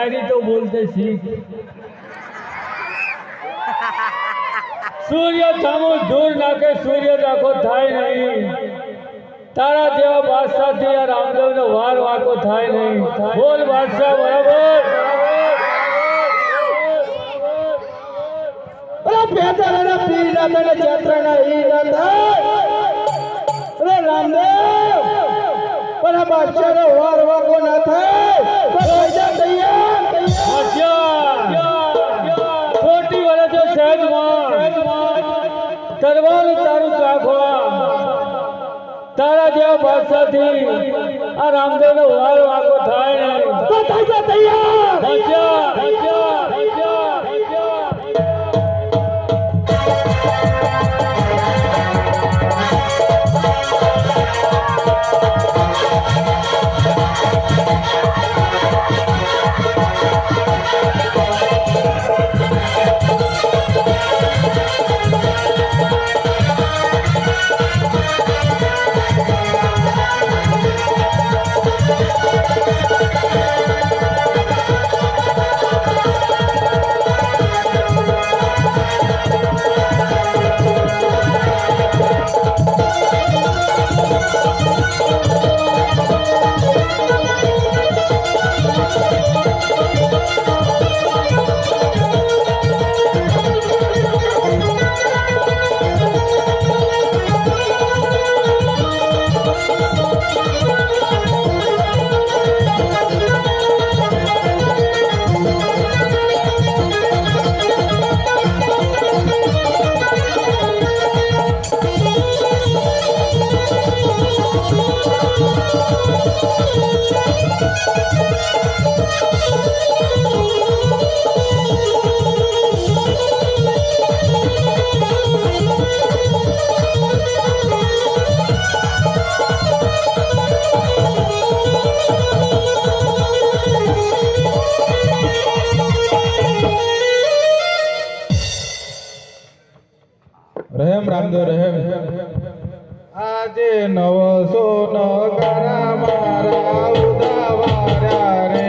शायरी तो बोलते सीख। सूर्य सामो दूर नाके सूर्य दाखो थाय नहीं। तारा जेवा बादशाह थी या रामदेव ने वार वाको थाय नहीं। बोल बादशाह बराबर। अरे बेहतर पीर जाता ने छत्र नहीं जाता। अरे रामदेव पर बादशाह ने वार वाको ना थाय। बस जा तैयार छोटी वाला जो सहज मां तरवार तारू चाखवा तारा जेवा बादशाह थी आ रामदेव ने वार वाको थाय नहीं। तो जा तैयार રહેમ રામદેવ રહેમ આજે નવસો નગરા મારા ઉદાવાર્યા રે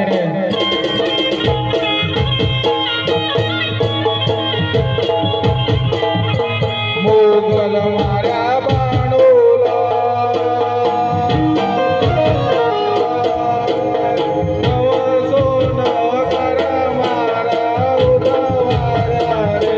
મુગલ માર્યા બાણોલા નવસો નગરા મારા ઉદાવાર્યા રે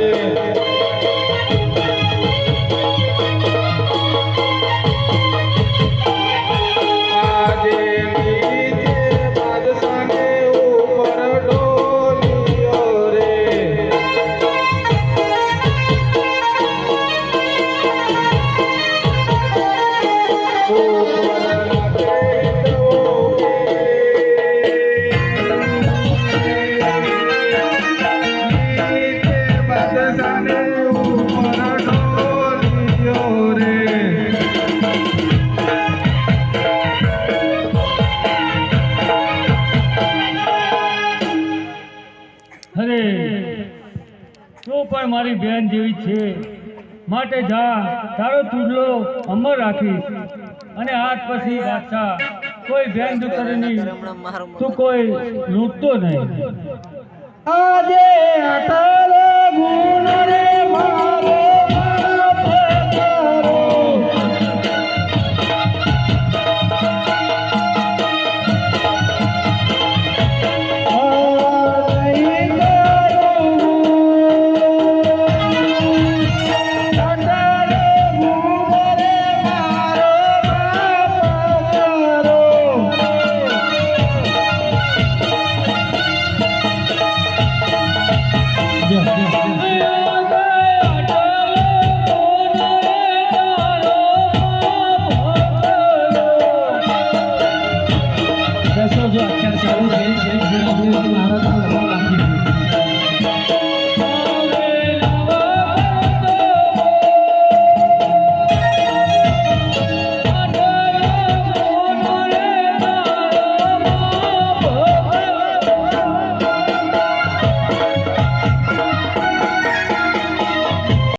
અરે તું પણ મારી બેન જેવી છે માટે જા તારો ચૂડલો અમર રાખીશ અને આજ પછી બાદશાહ કોઈ બેન દીકરીની તું કોઈ લૂંટતો નહીં. આજે હાથાલે ગુણ રે